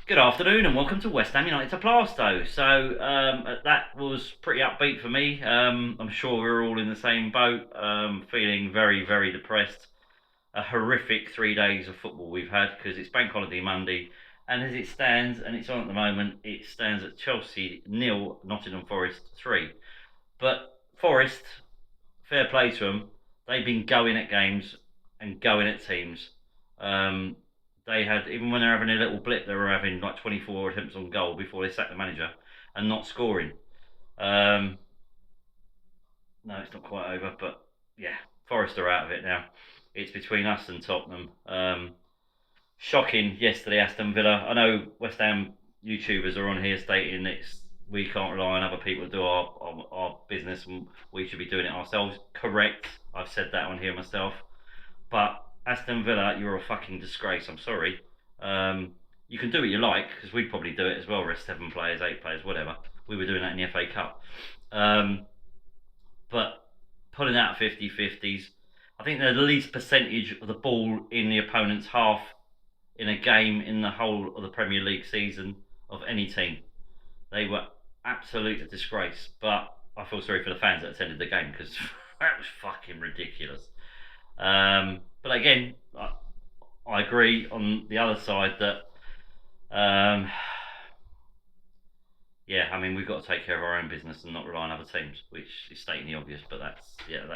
Good afternoon and welcome to West Ham United to Plasto. That was pretty upbeat for me. I'm sure we're all in the same boat, feeling very, very depressed. A horrific 3 days of football we've had because it's Bank Holiday Monday, and as it stands, and it's on at the moment, it stands at Chelsea 0, Nottingham Forest 3. But Forest, fair play to them, they've been going at games and going at teams. Um, they had, even when they're having a little blip, they were having like 24 attempts on goal before they sacked the manager and not scoring. Um, no, it's not quite over, but yeah, Forest are out of it now. It's between us and Tottenham. Shocking yesterday, Aston Villa. I know West Ham YouTubers are on here stating we can't rely on other people to do our business and we should be doing it ourselves. Correct. I've said that on here myself. But Aston Villa, you're a fucking disgrace. I'm sorry. You can do what you like because we'd probably do it as well. Rest 7 players, 8 players, whatever. We were doing that in the FA Cup. But pulling out 50-50s, I think they're the least percentage of the ball in the opponent's half in a game in the whole of the Premier League season of any team. They were absolute a disgrace. But I feel sorry for the fans that attended the game because that was fucking ridiculous. But again, I agree on the other side that, yeah, I mean, we've got to take care of our own business and not rely on other teams, which is stating the obvious, but that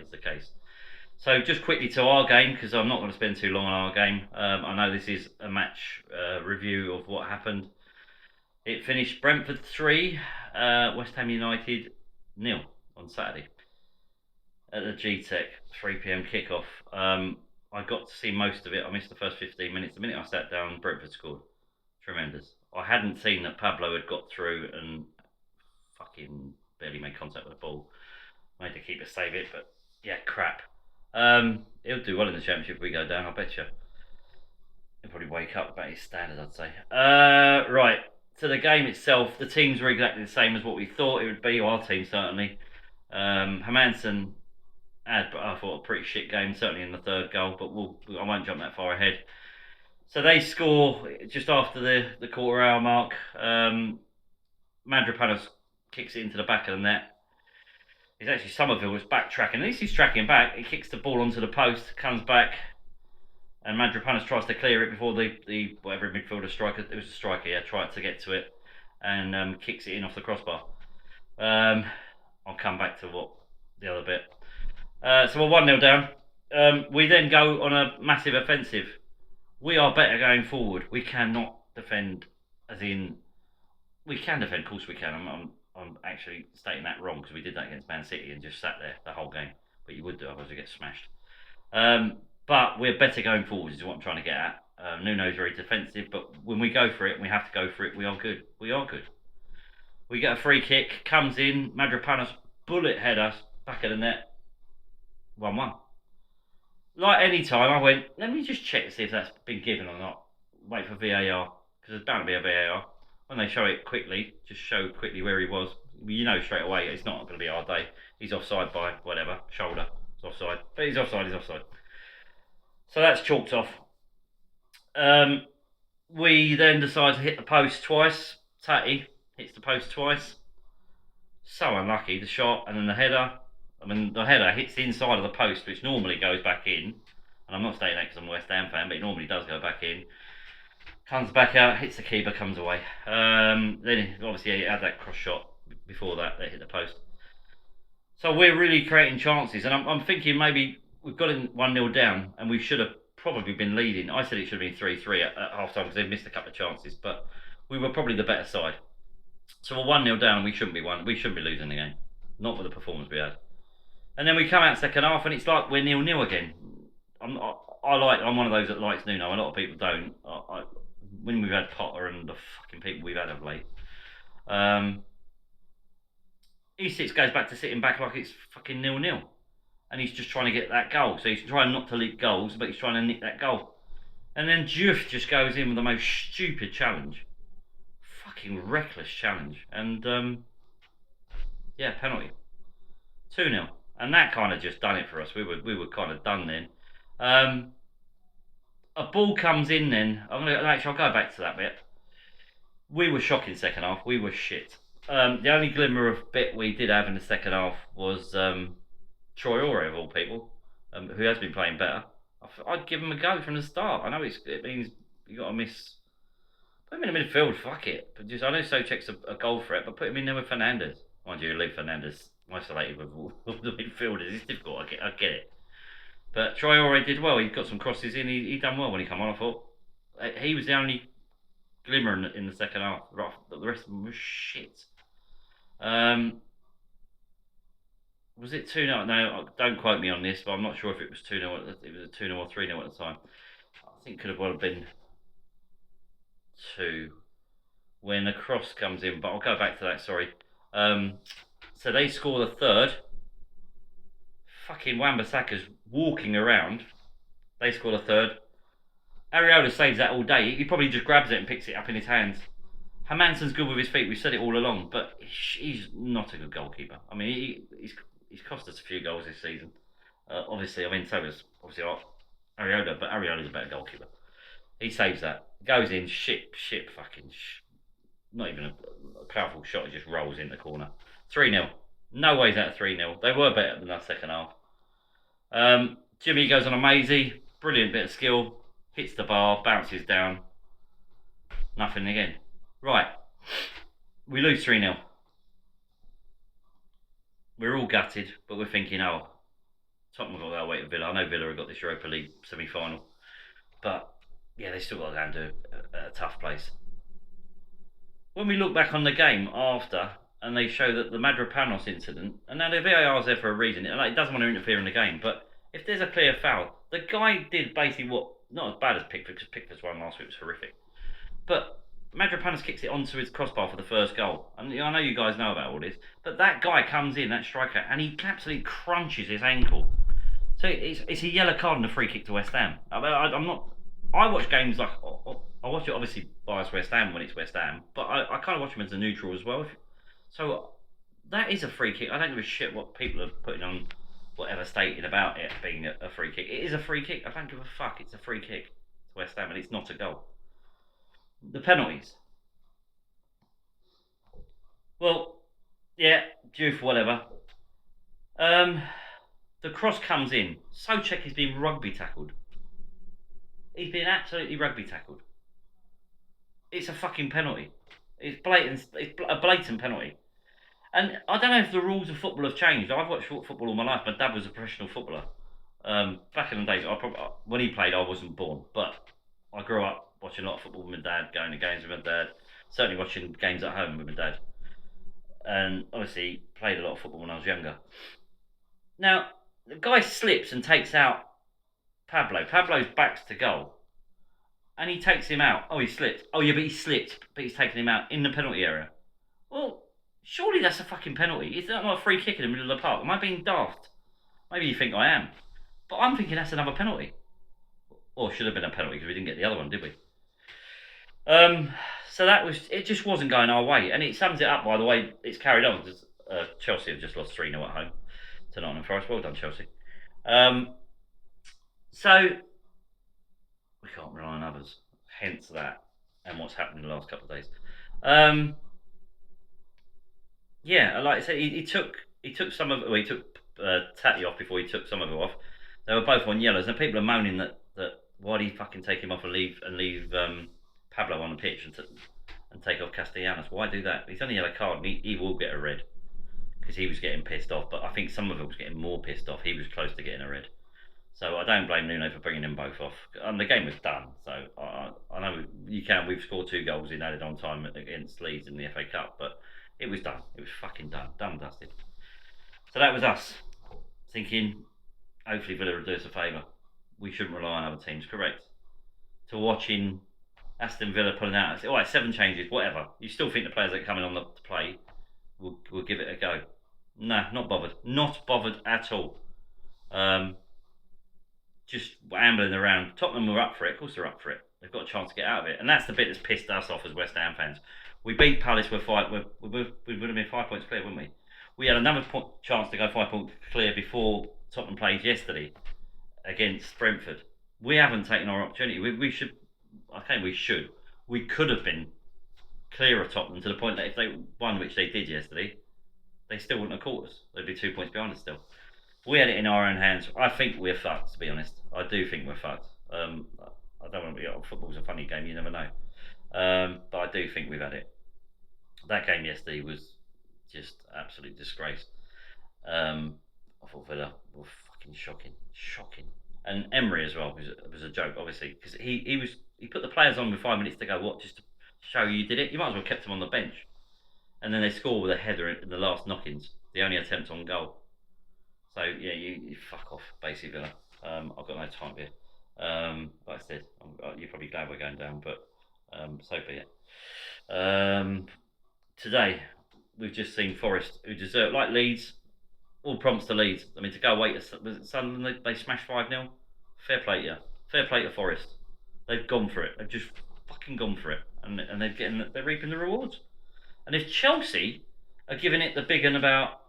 is the case. So just quickly to our game, because I'm not going to spend too long on our game. I know this is a match review of what happened. It finished Brentford 3, West Ham United 0 on Saturday at the G-Tech 3 p.m. kickoff. I got to see most of it. I missed the first 15 minutes. The minute I sat down, Brentford scored. Tremendous. I hadn't seen that Pablo had got through and fucking barely made contact with the ball. Made the keeper save it, but yeah, crap. He'll do well in the Championship if we go down, I bet you. He'll probably wake up about his standard, I'd say. Right, to the game itself, the teams were exactly the same as what we thought it would be, our team certainly. Hermansen had, I thought, a pretty shit game, certainly in the third goal, but I won't jump that far ahead. So they score just after the quarter hour mark. Mandropanos kicks it into the back of the net. It's actually Somerville was backtracking. At least he's tracking back. He kicks the ball onto the post, comes back, and Mandropanos tries to clear it before the whatever midfielder striker, it was a striker, yeah, tried to get to it, and kicks it in off the crossbar. I'll come back to what the other bit. So we're 1-0 down. We then go on a massive offensive. We are better going forward. We cannot defend, as in, we can defend, of course we can. I'm actually stating that wrong because we did that against Man City and just sat there the whole game. But you would do, otherwise you get smashed. But we're better going forward is what I'm trying to get at. Nuno's very defensive, but when we go for it and we have to go for it, we are good. We are good. We get a free kick, comes in, Mandropanos bullet header, back of the net, 1-1. Like any time, I went, let me just check to see if that's been given or not. Wait for VAR, because there's bound to be a VAR. When they show it quickly, just show quickly where he was. You know straight away it's not going to be our day. He's offside by whatever, shoulder. It's offside. But he's offside. So that's chalked off. We then decide to hit the post twice. Tati hits the post twice. So unlucky, the shot and then the header. I mean, the header hits the inside of the post, which normally goes back in. And I'm not stating that because I'm a West Ham fan, but it normally does go back in. Comes back out, hits the keeper, comes away. Then obviously he had that cross shot before that hit the post. So we're really creating chances, and I'm thinking maybe we've got it 1-0 down, and we should have probably been leading. I said it should have been 3-3 at half time because they've missed a couple of chances, but we were probably the better side. So we're 1-0 down, and we shouldn't be losing the game, not with the performance we had. And then we come out second half, and it's like we're 0-0 again. I'm one of those that likes Nuno. A lot of people don't. When we've had Potter and the fucking people we've had of late, E6 goes back to sitting back like it's fucking 0-0, and he's just trying to get that goal. So he's trying not to leak goals, but he's trying to nick that goal. And then Diouf just goes in with the most stupid challenge, fucking reckless challenge, and yeah, penalty, 2-0, and that kind of just done it for us. We were kind of done then. A ball comes in then. I'll go back to that bit. We were shocking second half. We were shit. The only glimmer of bit we did have in the second half was Troy Ore, of all people, who has been playing better. I'd give him a go from the start. I know it means you got to miss. Put him in the midfield, fuck it. But just I know Souček's a goal threat, but put him in there with Fernandez. Mind you, leave Fernandez isolated with all the midfielders. It's difficult. I get it. But Troy Ore did well. He got some crosses in. He done well when he come on. I thought he was the only glimmer in the second half. The rest of them was shit. Was it 2-0? No, don't quote me on this, but I'm not sure if it was 2-0. It was a 2-0 or 3-0 at the time. I think it could have well been 2 when a cross comes in, but I'll go back to that. Sorry. So they score the third. Fucking Wan-Bissaka's walking around. They score the third. Areola saves that all day. He probably just grabs it and picks it up in his hands. Hermansson's good with his feet. We've said it all along, but he's not a good goalkeeper. I mean, he's cost us a few goals this season. Obviously, I mean, so was obviously Areola, but Areola's a better goalkeeper. He saves that. Goes in, not even a powerful shot. It just rolls in the corner. 3-0. No ways out of 3-0. They were better than that second half. Jimmy goes on a Maisie. Brilliant bit of skill. Hits the bar, bounces down. Nothing again. Right. We lose 3-0. We're all gutted, but we're thinking, oh, Tottenham got that way to Villa. I know Villa have got this Europa League semi-final. But, yeah, they still got to go and do a tough place. When we look back on the game after, and they show that the Mavropanos incident, and now the VAR is there for a reason, it doesn't want to interfere in the game, but if there's a clear foul, the guy did basically what, not as bad as Pickford, because Pickford's one last week was horrific, but Mavropanos kicks it onto his crossbar for the first goal, and I know you guys know about all this, but that guy comes in, that striker, and he absolutely crunches his ankle. So it's a yellow card and a free kick to West Ham. I watch games like, I watch it obviously bias West Ham when it's West Ham, but I kind of watch them as a neutral as well. So that is a free kick. I don't give a shit what people are putting on whatever stating about it being a free kick. It is a free kick. I don't give a fuck. It's a free kick to West Ham, and it's not a goal. The penalties. Well, yeah, due for whatever. The cross comes in. Souček is being rugby tackled. He's being absolutely rugby tackled. It's a fucking penalty. It's blatant. It's a blatant penalty. And I don't know if the rules of football have changed. I've watched football all my life. My dad was a professional footballer. Back in the days, when he played, I wasn't born. But I grew up watching a lot of football with my dad, going to games with my dad. Certainly watching games at home with my dad. And obviously played a lot of football when I was younger. Now, the guy slips and takes out Pablo. Pablo's back's to goal. And he takes him out. Oh, he slipped. Oh, yeah, but he slipped. But he's taken him out in the penalty area. Well, surely that's a fucking penalty. Is that not a free kick in the middle of the park? Am I being daft? Maybe you think I am. But I'm thinking that's another penalty. Or should have been a penalty because we didn't get the other one, did we? So it just wasn't going our way. And it sums it up by the way it's carried on. Because Chelsea have just lost 3-0 at home to Nottingham Forest. Well done, Chelsea. So we can't rely on others. Hence that and what's happened in the last couple of days. Yeah, like I said, he took some of it. Well, he took Tati off before he took some of it off. They were both on yellows, and people are moaning that why did he fucking take him off and leave Pablo on the pitch and take off Castellanos? Why do that? He's on a yellow card, and he will get a red because he was getting pissed off. But I think some of it was getting more pissed off. He was close to getting a red. So I don't blame Nuno for bringing them both off. And the game was done. So I know we've scored 2 goals in added on time against Leeds in the FA Cup, but it was done. It was fucking done. Done and dusted. So that was us thinking, hopefully Villa will do us a favour. We shouldn't rely on other teams, correct? To watching Aston Villa pulling out, all right, 7 changes, whatever. You still think the players that are coming on to play will give it a go? Nah, not bothered. Not bothered at all. Just ambling around. Tottenham were up for it. Of course they're up for it. They've got a chance to get out of it. And that's the bit that's pissed us off as West Ham fans. We beat Palace, we would have been 5 points clear, wouldn't we? We had another chance to go 5 points clear before Tottenham played yesterday against Brentford. We haven't taken our opportunity. We should. We could have been clear of Tottenham to the point that if they won, which they did yesterday, they still wouldn't have caught us. They'd be 2 points behind us still. We had it in our own hands. I think we're fucked, to be honest. I do think we're fucked. I don't want to be. Football's a funny game. You never know. But I do think we've had it. That game yesterday was just absolute disgrace. I thought Villa were fucking shocking. And Emery as well was a joke, obviously, because he put the players on with 5 minutes to go. What, just to show you did it? You might as well kept them on the bench. And then they score with a header in the last knock-ins, the only attempt on goal. So yeah, you fuck off, basically, Villa. I've got no time here. Like I said, you're probably glad we're going down, but so be it. Today, we've just seen Forest, who deserve, like Leeds, all prompts to Leeds. I mean, to go away to Sunderland, they smashed 5-0. Fair play to you. Fair play to Forest. They've gone for it. They've just fucking gone for it, and they're reaping the rewards. And if Chelsea are giving it the big one about,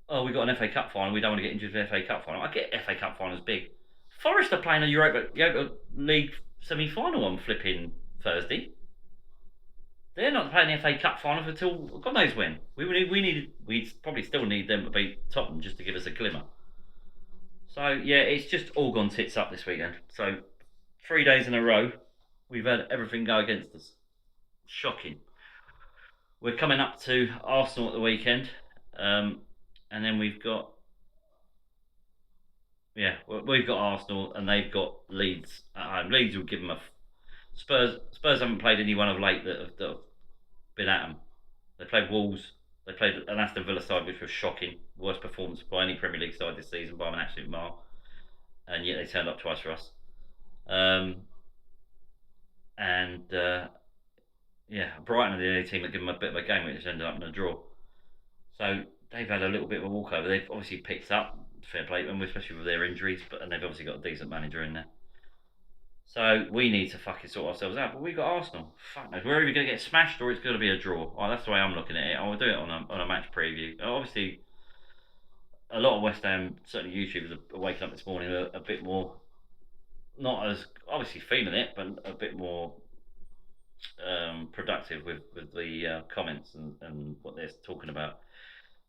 oh, we got an FA Cup final, we don't want to get injured for the FA Cup final. I get FA Cup finals big. Forest are playing a Europa League semi-final on flipping Thursday. They're not playing the FA Cup final until God knows when. We probably still need them to beat Tottenham just to give us a glimmer. So yeah, it's just all gone tits up this weekend. So 3 days in a row, we've had everything go against us. Shocking. We're coming up to Arsenal at the weekend, and then we've got Arsenal and they've got Leeds at home. Leeds will give them a Spurs haven't played anyone of late that have been at them. They played Wolves. They played an Aston Villa side which was shocking, worst performance by any Premier League side this season by an absolute mile, and yet they turned up twice for us. Brighton are the only team that give them a bit of a game, which ended up in a draw. So they've had a little bit of a walkover. They've obviously picked up, fair play to them, especially with their injuries, and they've obviously got a decent manager in there. So we need to fucking sort ourselves out. But we've got Arsenal. Fuck knows. We're either going to get smashed or it's going to be a draw. Oh, that's the way I'm looking at it. I will do it on a match preview. Obviously, a lot of West Ham, certainly YouTubers, are waking up this morning a bit more, not as obviously feeling it, but a bit more productive with the comments and what they're talking about.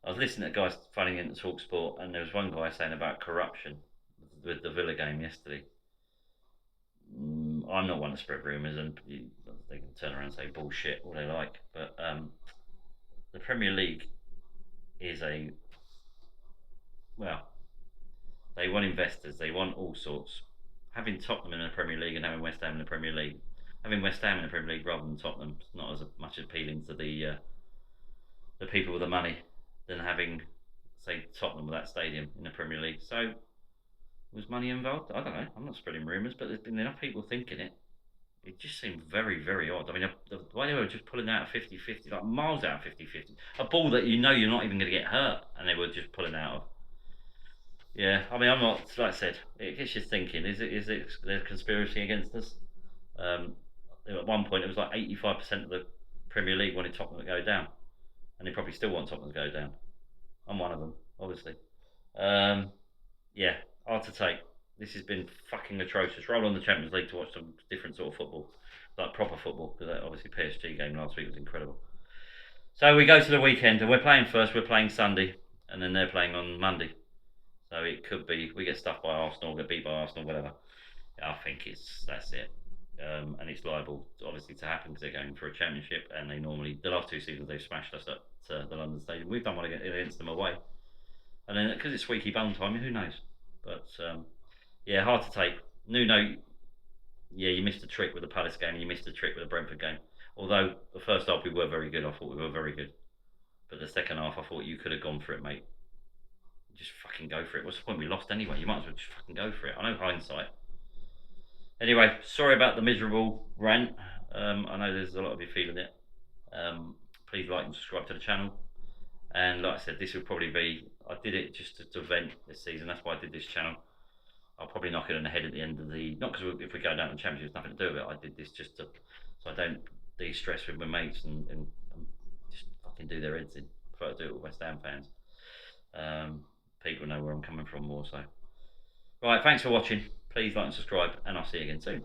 I was listening to guys phoning into TalkSport, and there was one guy saying about corruption with the Villa game yesterday. I'm not one to spread rumours, and they can turn around and say bullshit all they like, but the Premier League is they want investors, they want all sorts. Having Tottenham in the Premier League and having West Ham in the Premier League, having West Ham in the Premier League rather than Tottenham is not as much appealing to the people with the money than having, say, Tottenham with that stadium in the Premier League. So, was money involved? I don't know. I'm not spreading rumours, but there's been enough people thinking it. It just seemed very, very odd. I mean, the way they were just pulling out of 50-50, like miles out of 50-50. A ball that you know you're not even going to get hurt, and they were just pulling out of. Yeah, I mean, I'm not, like I said, it gets you thinking, is it there's conspiracy against us? At one point, it was like 85% of the Premier League wanted Tottenham to go down, and they probably still want Tottenham to go down. I'm one of them, obviously. Yeah, hard to take. This has been fucking atrocious. Roll on the Champions League to watch some different sort of football, like proper football, because that obviously PSG game last week was incredible. So we go to the weekend, and we're playing first. We're playing Sunday, and then they're playing on Monday. So it could be we get stuffed by Arsenal, get beat by Arsenal, whatever. I think that's it. And it's liable, obviously, to happen because they're going for a championship, and they normally, the last 2 seasons, they've smashed us at the London Stadium. We've done one against them away, and then because it's squeaky bum time, who knows? But yeah, hard to take. Nuno, yeah, you missed a trick with the Palace game, and you missed a trick with the Brentford game. Although the first half we were very good, I thought we were very good, but the second half, I thought you could have gone for it, mate. Just fucking go for it. What's the point? We lost anyway. You might as well just fucking go for it. I know hindsight. Anyway, sorry about the miserable rant. I know there's a lot of you feeling it. Please like and subscribe to the channel. And like I said, this will probably be, I did it just to vent this season. That's why I did this channel. I'll probably knock it on the head at the end of the, not because if we go down to the championship, there's nothing to do with it. I did this just to, so I don't de-stress with my mates and just fucking do their heads in. Prefer to do it with West Ham fans. People know where I'm coming from more so. Right, thanks for watching. Please like and subscribe, and I'll see you again soon.